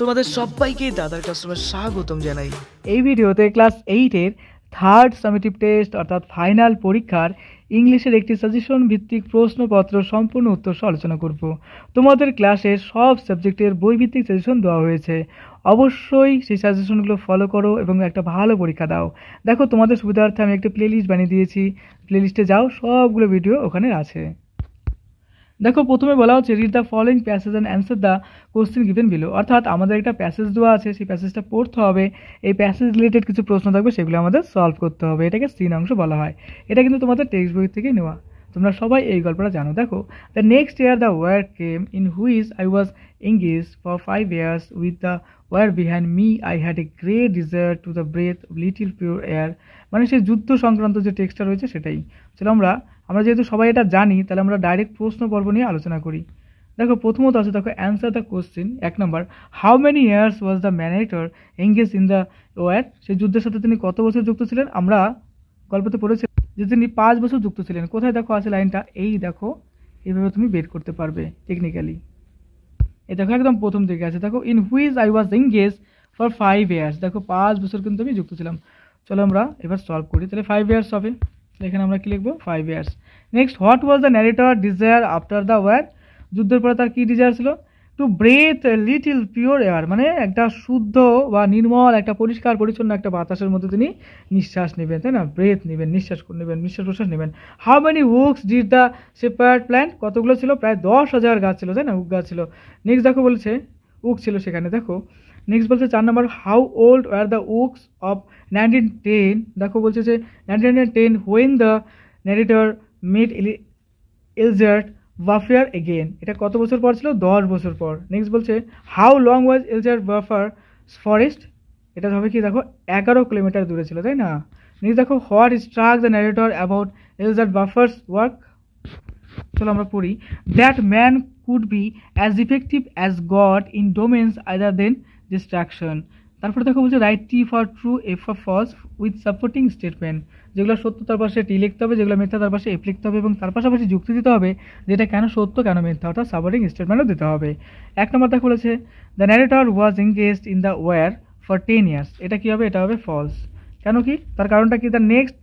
তোমাদের সবাইকে দাদার ক্লাসরুমে স্বাগতম জানাই। এই ভিডিওতে ক্লাস 8-এর থার্ড সামেটিভ টেস্ট অর্থাৎ ফাইনাল পরীক্ষার ইংলিশের একটি সাজেশন ভিত্তিক প্রশ্নপত্র সম্পূর্ণ উত্তর আলোচনা করব। তোমাদের ক্লাসের সব সাবজেক্টের বই ভিত্তিক সাজেশন দেওয়া হয়েছে, অবশ্যই সেই সাজেশনগুলো ফলো করো এবং একটা ভালো পরীক্ষা দাও। দেখো, তোমাদের সুবিধার্থে আমি একটা প্লেলিস্ট বানিয়ে দিয়েছি, প্লেলিস্টে যাও, সবগুলো ভিডিও ওখানে আছে। দেখো, প্রথমে বলা হচ্ছে read the following passage and answer the question given below. অর্থাৎ আমাদের একটা প্যাসেজ দেওয়া আছে, সেই প্যাসেজটা পড়তে হবে, এই প্যাসেজ রিলেটেড কিছু প্রশ্ন থাকবে, সেগুলো আমাদের সলভ করতে হবে। এটাকে সিন অংশ বলা হয়। এটা কিন্তু তোমাদের টেক্সট বই থেকে নেওয়া, তোমরা সবাই এই গল্পটা জানো। দেখো, the next year the war came in which I was engaged for 5 years with the war behind me I had a great desire to the breath of little pure air। মানে সেই যুদ্ধ সংক্রান্ত যে টেক্সটটা রয়েছে সেটাই। চলো আমরা যেহেতু সবাই এটা জানি, তাহলে আমরা ডাইরেক্ট প্রশ্ন পর্ব নিয়ে আলোচনা করি। দেখো, প্রথমত আছে, দেখো অ্যান্সার দ্য কোশ্চেন। 1 নম্বর, how many years was the narrator engage in the war. সেই যুদ্ধের সাথে তিনি কত বছর যুক্ত ছিলেন? আমরা গল্পতে পড়েছি যে তিনি 5 বছর যুক্ত ছিলেন। কোথায় দেখো আছে লাইনটা? এই দেখো, এইভাবে তুমি বের করতে পারবে টেকনিক্যালি। এই দেখো একদম প্রথম দিকে আছে, দেখো in which I was engage for 5 years. দেখো 5 বছর কিন্তু আমি যুক্ত ছিলাম। চলো আমরা এবার সলভ করি। তাহলে 5 ইয়ার্স হবে, এখানে আমরা কি লিখবো? 5 years. Next, what was the narrator desire after the war. যুদ্ধের পরে তার কি ডিজায়ার ছিল? To breathe little pure air, মানে একটা শুদ্ধ বা নির্মল, একটা পরিষ্কার পরিচ্ছন্ন একটা বাতাসের মধ্যে তিনি নিঃশ্বাস নেবেন, তাই না? ব্রেথ নেবেন, নিঃশ্বাস নেবেন, নিঃশ্বাস প্রশ্বাস নেবেন। How many oaks did the shepherd plant. কতগুলো ছিল? প্রায় 10,000 গাছ ছিল, তাই না? উক গাছ ছিল। নেক্সট দেখো বলছে উক ছিল সেখানে। দেখো নেক্সট বলছে 4 নম্বর, how old were the oaks of 1910। দেখো বলছে যে 1910 when the narrator met Elzeard Bouffier again. এটা কত বছর পর ছিল? 10 বছর পর। নেক্সট বলছে how long was Elzeard Bouffier forest. এটা হবে কি? দেখো 11 কিলোমিটার দূরে ছিল, তাই না? নেক্সট দেখো, what struck the narrator about Elzeard Bouffier's work. চলো আমরা পড়ি। That man could be as effective as God in domains other than destruction. তারপরে দেখো বলছে write T for true, F for false with supporting statement. যেগুলো সত্য তার পাশে টি লিখতে হবে, যেগুলো মিথ্যা তার পাশে এফ লিখতে হবে, এবং তার পাশাপাশি যুক্তি দিতে হবে যেটা কেন সত্য কেন মিথ্যা, অর্থাৎ সাপোর্টিং স্টেটমেন্টও দিতে হবে। 1 নম্বর দেখো বলেছে the narrator was engaged in the war for 10 years. এটা কি হবে? এটা হবে ফলস। কেন কি? তার কারণটা কি? The next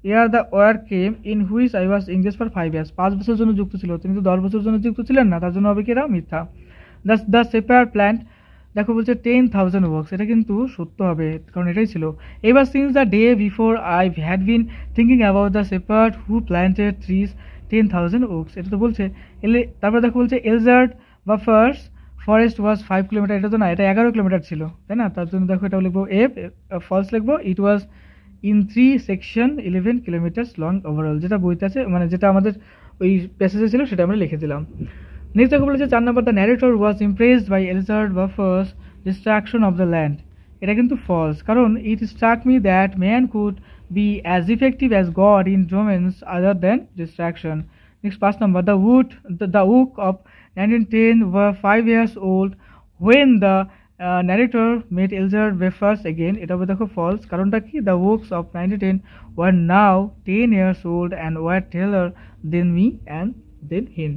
year the war came in which I was engage for 5 years. 5 বছরের জন্য যুক্ত ছিল, তিনি তো 10 বছরের জন্য যুক্ত ছিলেন না, তার জন্য হবে কি? এটা মিথ্যা। দ্য সেপার প্ল্যান্ট, দেখো বলছে 10,000 ওয়ার্কস। এটা কিন্তু সত্য হবে, কারণ এটাই ছিল। এবার since the day before I had been thinking about the shepherd who planted trees 10,000 works. এটা তো বলছে তারপরে দেখো বলছে এলজার্ট বা ফার্স্ট ফরেস্ট ওয়াজ 5 কিলোমিটার। এটা তো না, এটা 11 কিলোমিটার ছিল, তাই না? তার জন্য দেখো এটা লিখবো এফ, ফলস লিখবো। It was in 3 section 11 kilometres long overall. যেটা বইতে আছে, মানে যেটা আমাদের ওই প্যাসেজে ছিল, সেটা আমরা লিখে দিলাম। নেক্সট দেখো বলেছে 4 number, the narrator was impressed by Elzeard Bouffier's destruction of the land. এটা কিন্তু ফলস, কারণ it struck me that man could be as effective as God in domains other than destruction. Next 5 number, the oak of 1910 were 5 years old when the narrator met Elzeard Bouffier again. এটা হবে দেখো false, কারণটা কি? The oaks of 1910 were now 10 years old and war taller than me and than him.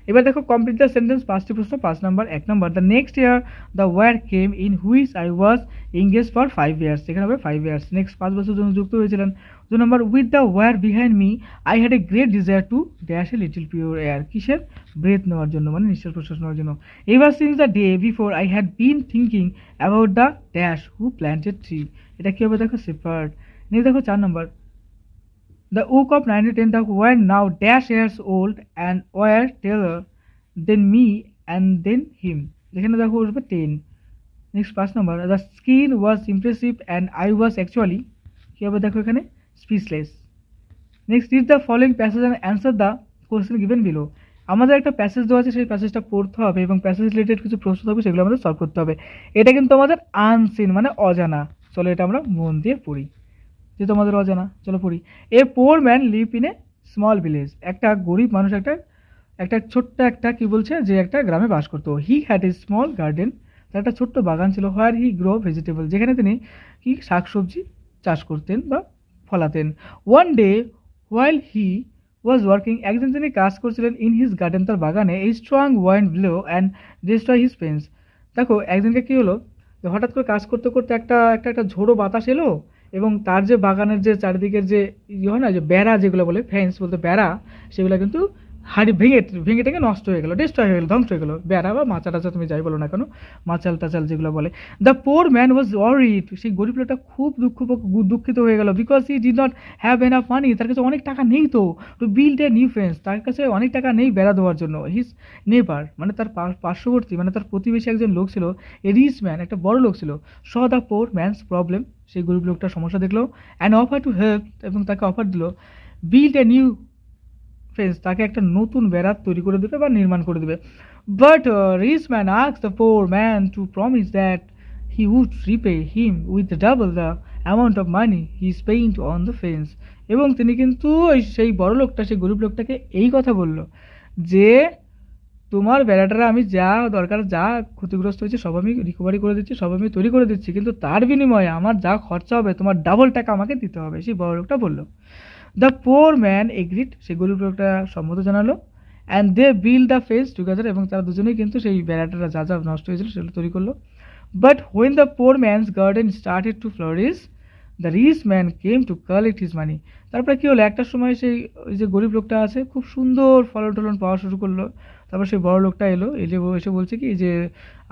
এবার দেখো complete the sentence. 5টি প্রশ্ন। 5 number, 1 number, the next year the war came in which I was engage for 5 years. এখানে হবে 5 years. Next 5 বছর জন্য যুক্ত হয়েছিলেন। 2 number, with the war behind me I had a great desire to dash a little pure air. কিসের? Breath নেওয়ার জন্য, মানে নিঃশ্বাস প্রশ্বাস নেওয়ার জন্য। এবার since the day before I had been thinking about the dash who planted tree. এটা কি হবে? দেখো সেপার্ড। নেক্সট দেখো 4 নম্বর, the oak of 1910 that were now dash years old and were taller than me and then him. এখানে দেখো উঠবে 10। Next 5 number, the skin was impressive and I was actually কি হবে? দেখো এখানে speechless. Next, read the following passage and answer the question given below। আমাদের একটা passage দেওয়া আছে, সেই প্যাসেজটা পড়তে হবে এবং প্যাসেজ রিলেটেড কিছু প্রশ্ন থাকবে, সেগুলো আমাদের সলভ করতে হবে। এটা কিন্তু আমাদের আনসিন, মানে অজানা। চলো এটা আমরা মন দিয়ে পড়ি, যে তোমাদের অজানা। চলো পড়ি। A poor man live in a small village. একটা গরিব মানুষ একটা ছোট্ট একটা কি বলছে, যে একটা গ্রামে বাস করতো। He had a small garden, তার একটা ছোট্ট বাগান ছিল। হোয়ার হি গ্রো ভেজিটেবল, যেখানে তিনি কি শাকসবজি চাষ করতেন বা ফলাতেন। One day while he was working, একদিন তিনি কাজ করছিলেন ইন হিজ গার্ডেন, তার বাগানে। A strong wind blow and destroy his fence. দেখো একদিনকে কি হলো, হঠাৎ করে কাজ করতে করতে একটা একটা একটা ঝোড়ো বাতাস এলো এবং তার যে বাগানের যে চারিদিকের যে হয় না, যে বেড়া যেগুলো বলে, ফেন্স বলতে বেড়া, সেগুলো কিন্তু ভেঙে ভেঙে টেঙে নষ্ট হয়ে গেল, ডিস্ট্রয় হয়ে গেল, ধ্বংস হয়ে গেল। বেড়া বা মাচা টাচা তুমি যাই বলো না কেন, মাচাল টাচাল যেগুলো বলে। The poor man was worried, সেই গরিব লোকটা খুব দুঃখিত হয়ে গেল, because he did not have enough money, তার কাছে অনেক টাকা নেই তো, to build a new fence, তার কাছে অনেক টাকা নেই বেড়া দেওয়ার জন্য। হিজ নেবার মানে তার পার্শ্ববর্তী মানে তার প্রতিবেশী একজন লোক ছিল, এ রিচ ম্যান, একটা বড় লোক ছিল, saw the poor man's problem, সেই গরিব লোকটার সমস্যা দেখলো, অ্যান্ড অফার টু হেল্প, এবং তাকে অফার দিল, বিল্ড এ নিউ ফেন্স, তাকে একটা নতুন বেড়া তৈরি করে দেবে বা নির্মাণ করে দেবে। But rich man asked the poor man to promise that he would repay him with double the amount of money he spend on the fence. এবং তিনি কিন্তু সেই বড় লোকটা সেই গরিব লোকটাকে এই কথা বলল যে তোমার বেড়াটারা আমি যা দরকার, যা ক্ষতিগ্রস্ত হয়েছে সব আমি রিকভারি করে দিচ্ছি, সব আমি তৈরি করে দিচ্ছি, কিন্তু তার বিনিময়ে আমার যা খরচা হবে তোমার ডাবল টাকা আমাকে দিতে হবে, সেই বড় লোকটা বলল। দ্য পোর ম্যান এগ্রিড, সেই গরিব লোকটা সম্মত জানালো, and they build the fence together, এবং তারা দুজনেই কিন্তু সেই বেড়াটারা যা যা নষ্ট হয়েছিল সেগুলো তৈরি করলো। But when the poor man's garden started to flourish, the rich man came to collect his money. তারপরে কী হলো, একটা সময় সেই ওই যে গরিব লোকটা আছে খুব সুন্দর ফলন টলন পাওয়া শুরু করলো। তারপর সেই বড় লোকটা এলো, এসে বলছে কি যে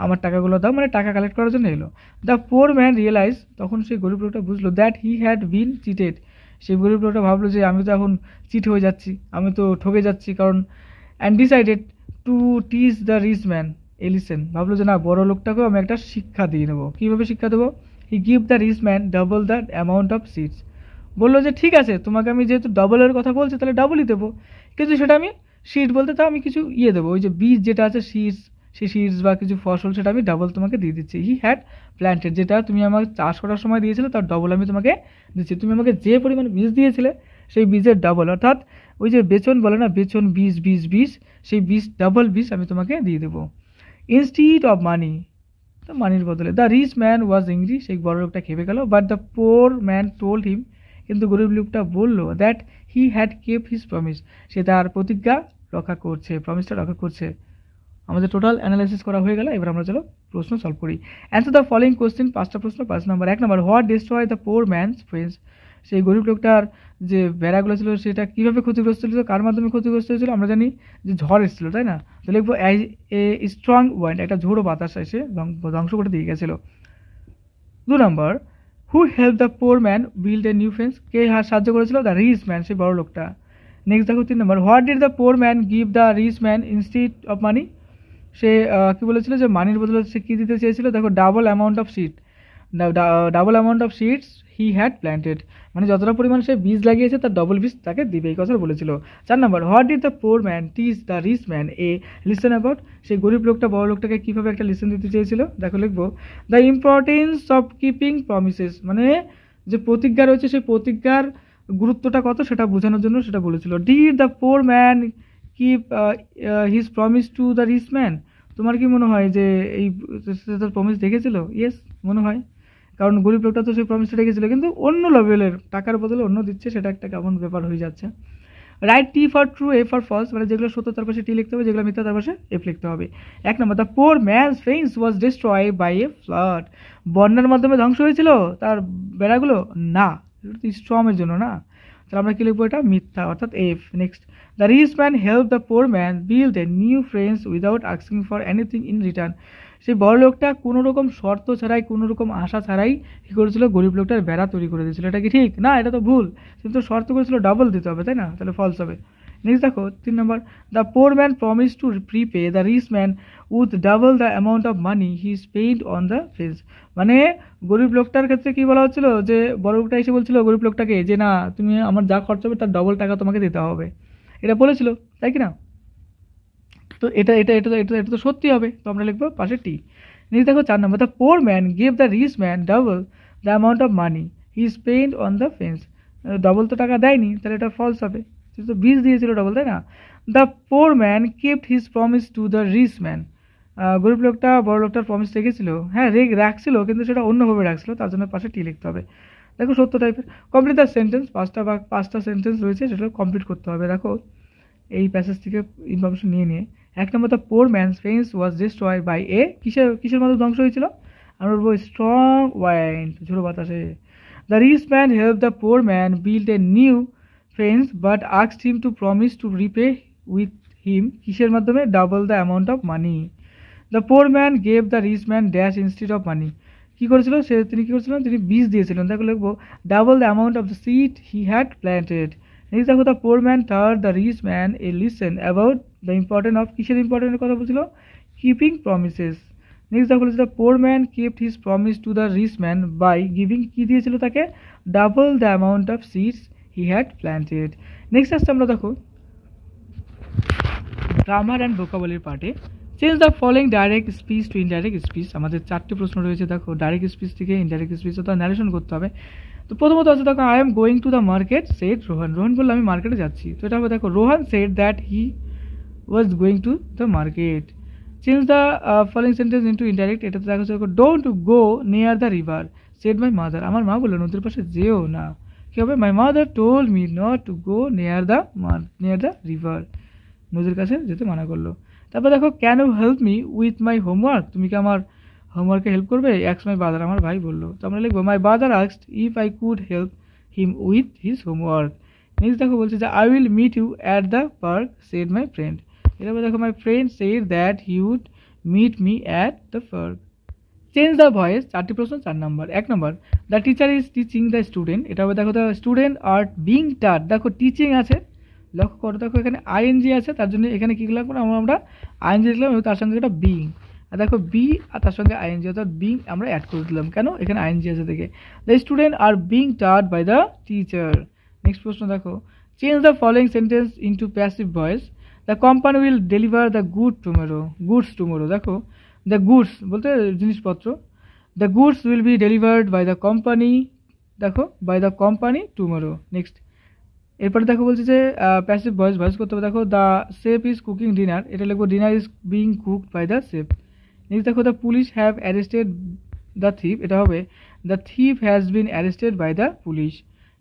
আমার টাকাগুলো দাও, মানে টাকা কালেক্ট করার জন্য এলো। দ্য পোর ম্যান রিয়েলাইজ, তখন সেই গরিব লোকটা বুঝলো, that he had been cheated, সেই গরিব লোকটা ভাবলো যে আমি তো এখন চিট হয়ে যাচ্ছি, আমি তো ঠকে যাচ্ছি, কারণ and decided to teach the rich man a lesson, ভাবলো যে না, বড় লোকটাকেও আমি একটা শিক্ষা দিয়ে নেবো। কীভাবে শিক্ষা দেবো? He give the rich man double the amount of seeds, বললো যে ঠিক আছে, তোমাকে আমি যেহেতু ডাবলের কথা বলছি তাহলে ডাবলই দেবো, কিন্তু সেটা আমি সিড বলতে তাও আমি কিছু দেবো, ওই যে বীজ যেটা আছে সিডস, সেই সিডস বা কিছু ফসল সেটা আমি ডাবল তোমাকে দিয়ে দিচ্ছি। হি হ্যাড প্ল্যান্টেড, যেটা তুমি আমাকে চাষ করার সময় দিয়েছিলে তার ডবল আমি তোমাকে দিচ্ছি, তুমি আমাকে যে পরিমাণ বীজ দিয়েছিলে সেই বীজের ডাবল, অর্থাৎ ওই যে বেচন বলে না, বেচন বীজ বীজ বীজ, সেই বীজ ডাবল বীজ আমি তোমাকে দিয়ে দেবো। ইনস্টিড অফ মানি, তো মানির বদলে। The rich man was angry, সেই বড় লোকটা খেপে গেল। But the poor man told him, কিন্তু গরিব লোকটা বললো that he had kept his promise, সে তার প্রতিজ্ঞা রক্ষা করছে, প্রমিসটা রক্ষা করছে। আমাদের টোটাল অ্যানালাইসিস করা হয়ে গেল, এবার আমরা চলো প্রশ্ন সলভ করি। অ্যান্সার দ্য ফলোইং কোশ্চেন, 5টা প্রশ্ন। 5 number, 1 number, what destroy the poor man's fence, সেই গরিব লোকটার যে বেড়াগুলো ছিল সেটা কীভাবে ক্ষতিগ্রস্ত হয়েছিল, কার মাধ্যমে ক্ষতিগ্রস্ত হয়েছিল? আমরা জানি যে ঝড় এসেছিল, তাই না? তো লিখবো এ স্ট্রং ওয়াইন্ড, একটা ঝোড়ো বাতাস এসে ধ্বংস করে দিয়ে গেছিলো। 2 number, who help the poor man build a new fence, কে সাহায্য করেছিল? দ্য রিচ ম্যান, সেই বড় লোকটা। নেক্সট দেখো 3 number, what did the poor man give the rich man instead of money, সে কী বলেছিল যে মানির বদলে সে কী দিতে চেয়েছিল? দেখো double amount of seed, double amount of seeds he had planted, মানে যতটা পরিমাণ সে বীজ লাগিয়েছে তার ডবল বীজ তাকে দিবে, এই কথা বলেছিল। 4 number, what did the poor man teach the rich man a lesson about, সেই গরিব লোকটা বড় লোকটাকে কীভাবে একটা লিসেন দিতে চেয়েছিল? দেখো লিখবো, the importance of keeping promises, মানে যে প্রতিজ্ঞা রয়েছে সেই প্রতিজ্ঞার গুরুত্বটা কত সেটা বোঝানোর জন্য সেটা বলেছিল। Did the poor man keep his promise to the rich man, তোমার কি মনে হয় যে এই তার প্রমিস দেখেছিল? ইয়েস, মনে হয়, কারণ গরিব লোকটা তো সেই প্রমিসটা রেখেছিল, কিন্তু অন্য লেভেলের টাকার বদলে অন্য দিচ্ছে, সেটা একটা কেমন ব্যাপার হয়ে যাচ্ছে। Write T for true, F for false, মানে যেগুলো সত্য তার পাশে টি লিখতে হবে, যেগুলো মিথ্যা তার পাশে এফ লিখতে হবে। 1 number, the poor man's fence was destroy by a flood, বন্যার মাধ্যমে ধ্বংস হয়েছিল তার বেড়াগুলো? না, স্টর্মের জন্য না, তাহলে আমরা কি লিখবো? এটা মিথ্যা, অর্থাৎ F. Next, the rich man help the poor man build a new fence without asking for anything in return, সেই বড় লোকটা কোনো রকম শর্ত ছাড়াই, কোনো রকম আশা ছাড়াই কী করেছিল? গরিব লোকটার বেড়া তৈরি করে দিয়েছিল। এটা কি ঠিক? না, এটা তো ভুল, কিন্তু শর্ত করেছিল ডাবল দিতে হবে, তাই না? তাহলে ফলস হবে। নেক্সট দেখো 3 number, the poor man promise to prepay the rich man with double the amount of money he spend on the fence, মানে গরিব লোকটার ক্ষেত্রে কি বলা হচ্ছিল যে বড় লোকটা এসে বলছিল গরিব লোকটাকে যে না, তুমি আমার যা খরচ হবে তার ডবল টাকা তোমাকে দিতে হবে, এটা বলেছিল, তাই কি না? তো এটা এটা এটা এটা এটা তো সত্যি হবে, তো আমরা লিখবো পাশে টি। নেক্সট দেখো 4 number, the poor man give the rich man double the amount of money he spend on the fence, double তো টাকা দেয়নি, তাহলে এটা ফলস হবে, তো বীজ দিয়েছিল ডবল, তাই না? The poor man kept his promise to the rich man, গরিব লোকটা বড় লোকটার প্রমিস রেখেছিল, হ্যাঁ রাখছিল, কিন্তু সেটা অন্যভাবে রাখছিল, তার জন্য পাশে টি লিখতে হবে। দেখো সত্য টাইপের। কমপ্লিট দ্য সেন্টেন্স, 5টা সেন্টেন্স রয়েছে, সেটা কমপ্লিট করতে হবে। দেখো এই প্যাসেজ থেকে ইনফরমেশন নিয়ে 1 number, the poor man's fence was destroyed by a, কিসের মাধ্যমে ধ্বংস হয়েছিল? আমরা বলবো স্ট্রং ওয়াইন্ড, ঝোড়ো বাতাসে। The rich man help the poor man build a new fence but asked him to promise to repay with him, কিসের মাধ্যমে? Double the amount of money. The poor man gave the rich man dash instead of money, কী করেছিল সে? তিনি কী করেছিলেন? তিনি বীজ দিয়েছিলেন। দেখো লিখবো double the amount of the seed he had planted. Next দেখো দ্য পোর ম্যান টার্ড the rich man a lesson about the important of, কিসের ইম্পর্টেন্টের কথা বলছিল? Keeping promises. নেক্সট দেখো the poor man kept his promise to the rich man by giving, কী দিয়েছিল তাকে? Double the amount of seeds he had planted. Next আসছে আমরা দেখো গ্রামার অ্যান্ড ভোকাবুলারি পার্টে। Change the following direct speech to indirect speech. আমাদের 4টি প্রশ্ন রয়েছে। দেখো ডাইরেক্ট স্পিচ থেকে ইনডাইরেক্ট স্পিচ অর্থাৎ ন্যারেশন করতে হবে। তো প্রথমত আছে দেখো I am going to the market said Rohan. Rohan বললো আমি মার্কেটে যাচ্ছি। তো এটা হবে দেখো Rohan said that he was going to the market. Change the following sentence into indirect. এটাতে দেখো দেখো don't go near the river said my mother. আমার মা বললো নদীর পাশে যেও না। কী হবে? My mother told me not to go near the river, নদীর কাছে যেতে মানা করলো। তারপর দেখো can you help me with my homework, তুমি কি আমার হোমওয়ার্কে হেল্প করবে? অ্যাক্স মাই বাদার, আমার ভাই বললো। তো আমরা লিখবো my brother asked if I could help him with his homework. Next দেখো বলছে যে I will meet you at the park said my friend. এরপর দেখো my friend said that he would meet me at the park. Change the voice. 4টি প্রশ্ন, 4 number. 1 number the teacher is teaching the student. এটা হবে দেখো the student are being taught. দেখো teaching আছে, লক্ষ্য করো দেখো এখানে আইএনজি আছে, তার জন্য এখানে কী লিখলাম? আমরা আইএনজি লিখলাম এবং তার সঙ্গে একটা বিং। আর দেখো বি আর তার সঙ্গে আইএনজি অর্থাৎ বিং আমরা অ্যাড করে দিলাম। কেন? এখানে আইএনজি আছে দেখে। The student are being taught by the teacher. Next প্রশ্ন দেখো change the following sentence into passive voice. The company will deliver the goods tomorrow. দেখো দ্য গুডস বলতে জিনিসপত্র, the goods will be delivered by the company, দেখো by the company tomorrow. Next এরপরে দেখো বলছে যে প্যাসিভ ভয়েস করতে হবে। দেখো the chef is cooking dinner, এটা লিখবো dinner is being cooked by the chef. Next দেখো the police have arrested the thief, এটা হবে the thief has been arrested by the police.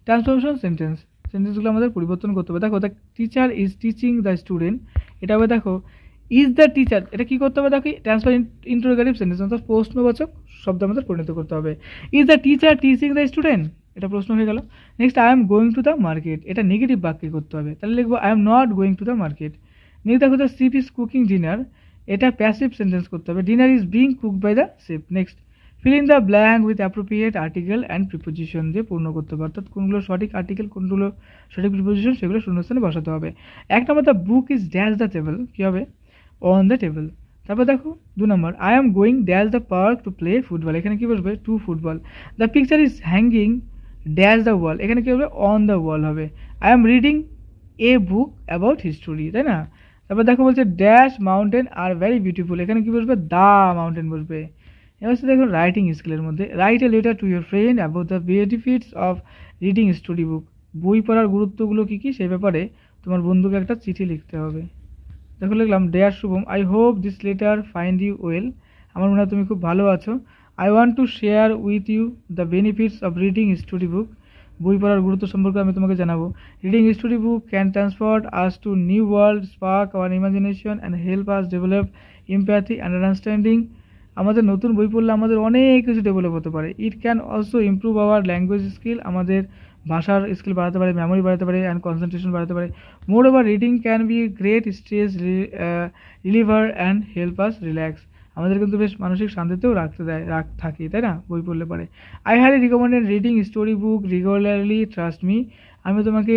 Transformation সেন্টেন্সগুলো আমাদের পরিবর্তন করতে হবে। দেখো the teacher is teaching the student, এটা হবে দেখো ইজ দ্য টিচার, এটা কী করতে হবে? দেখো ট্রান্সফার ইন্টারোগেটিভ সেন্টেন্স অর্থাৎ প্রশ্নবাচক শব্দ আমাদের পরিণত করতে হবে। Is the teacher teaching the student, এটা প্রশ্ন হয়ে গেল। Next I am going to the market, এটা নেগেটিভ বাক্যে করতে হবে, তাহলে লিখবো I am not going to the market. Next দেখো the chef is cooking dinner, এটা প্যাসিভ সেন্টেন্স করতে হবে। Dinner is being cooked by the chef. Next fill in the blank with appropriate article and preposition দিয়ে পূর্ণ করতে হবে, অর্থাৎ কোনগুলো সঠিক আর্টিকেল কোনগুলো সঠিক প্রিপোজিশন সেগুলো শূন্যস্থানে বসাতে হবে। 1 number the book is dash the table, কী হবে? On the table. তারপর দেখো 2 number I am going dash the park to play football, এখানে কী বসবে? To football. The picture is hanging dash the wall, এখানে কী হবে? অন দ্য ওয়াল হবে। I am reading a book about history, তাই না? তারপর দেখো বলছে dash mountain are very beautiful, এখানে কী বসবে? দ্য মাউন্টেন বসবে। এবার হচ্ছে দেখো রাইটিং স্কিলের মধ্যে write a letter to your friend about the benefits of reading story book, বই পড়ার গুরুত্বগুলো কী কী সেই ব্যাপারে তোমার বন্ধুকে একটা চিঠি লিখতে হবে। দেখো লিখলাম dear Shubham, I hope this letter find you well, আমার মনে হয় তুমি খুব ভালো আছো। I want to share with you the benefits of reading story book, বই পড়ার গুরুত্ব সম্পর্কে আমি তোমাকে জানাবো। Reading story book can transport us to new world, spark our imagination and help us develop empathy and understanding. আমাদের নতুন বই পড়লে আমাদের অনেক কিছু ডেভেলপ হতে পারে। It can also improve our language skill, আমাদের ভাষার স্কিল বাড়াতে পারে, মেমোরি বাড়াতে পারে অ্যান্ড কনসেন্ট্রেশন বাড়াতে পারে। মোর over reading can be great stress reliever and help us relax, আমাদের কিন্তু বেশ মানসিক শান্তিতেও থাকি, তাই না বই পড়লে পারে। I highly recommended reading story book regularly, trust me, আমি তোমাকে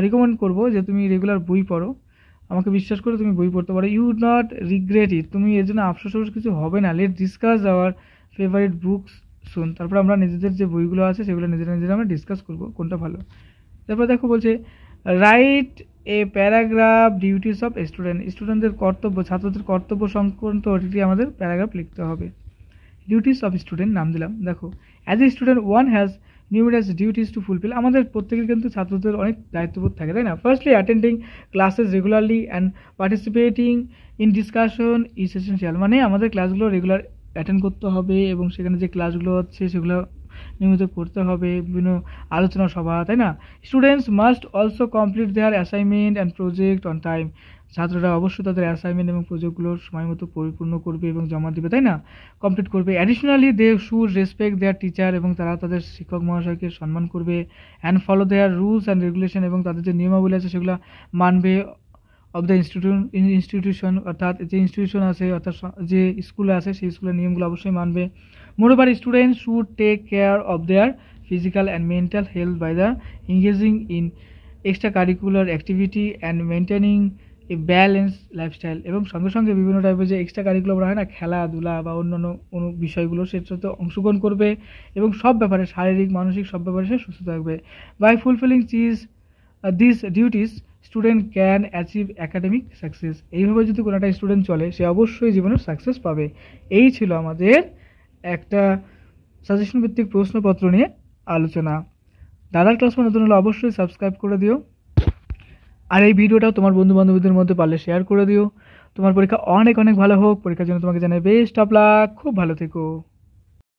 রিকমেন্ড করবো যে তুমি রেগুলার বই পড়ো, আমাকে বিশ্বাস করে তুমি বই পড়তে পারো। You would not regret it, তুমি এর জন্য আফসোস কিছু হবে না। Let discuss our favourite books শুন, তারপর আমরা নিজেদের যে বইগুলো আছে সেগুলো নিজেরা আমরা ডিসকাস করবো কোনটা ভালো। তারপর দেখো বলছে write a paragraph duties of student, স্টুডেন্টদের কর্তব্য, ছাত্রদের কর্তব্য সংক্রান্ত একটি আমাদের প্যারাগ্রাফ লিখতে হবে। ডিউটিস অফ স্টুডেন্ট নাম দিলাম। দেখো as a student one has numerous duties to fulfil, আমাদের প্রত্যেকের কিন্তু ছাত্রদের অনেক দায়িত্ববোধ থাকে, তাই না? Firstly attending classes regularly and participating in discussion is essential, মানে আমাদের ক্লাসগুলো রেগুলার অ্যাটেন্ড করতে হবে এবং সেখানে যে ক্লাসগুলো হচ্ছে সেগুলো নিয়মিত করতে হবে, বিভিন্ন আলোচনা সভা, তাই না? Students must also complete their assignment and project on time. ছাত্ররা অবশ্যই তাদের অ্যাসাইনমেন্ট এবং প্রজেক্টগুলো সময় মতো পরিপূর্ণ করবে এবং জমা দেবে, তাই না? কমপ্লিট করবে। Additionally they should respect their teacher, এবং তারা তাদের শিক্ষক মহাশয়কে সম্মান করবে। And follow their rules and regulation, এবং তাদের যে নিয়মাবলী আছে সেগুলো মানবে। অফ দ্য ইনস্টিটিউশন, অর্থাৎ যে ইনস্টিটিউশন আছে, অর্থাৎ যে স্কুলে আছে সেই স্কুলের নিয়মগুলো অবশ্যই মানবে। Moreover students should take care of their physical and mental health by the engaging in extra curricular activity and maintaining a balance lifestyle, এবং সঙ্গে সঙ্গে বিভিন্ন টাইপের যে এক্সট্রা কারিকুলার হয় না, খেলাধুলা বা অন্যান্য কোনো বিষয়গুলো সেটাতে অংশগ্রহণ করবে এবং সব ব্যাপারে শারীরিক মানসিক সব ব্যাপারে সে সুস্থ থাকবে। By fulfilling this duties student can achieve academic success. এইভাবে যদি কোনো একটা স্টুডেন্ট চলে সে অবশ্যই জীবনে সাকসেস পাবে। এই ছিল আমাদের একটা সাজেশন ভিত্তিক প্রশ্নপত্র নিয়ে আলোচনা। দাদার ক্লাস নতুন হলে অবশ্যই সাবস্ক্রাইব করে দিও, আর এই ভিডিওটাও তোমার বন্ধু বান্ধবীদের মধ্যে পারলে শেয়ার করে দিও। তোমার পরীক্ষা অনেক অনেক ভালো হোক। পরীক্ষার জন্য তোমাকে জানাই বেস্ট অফ লাক। খুব ভালো থেকো।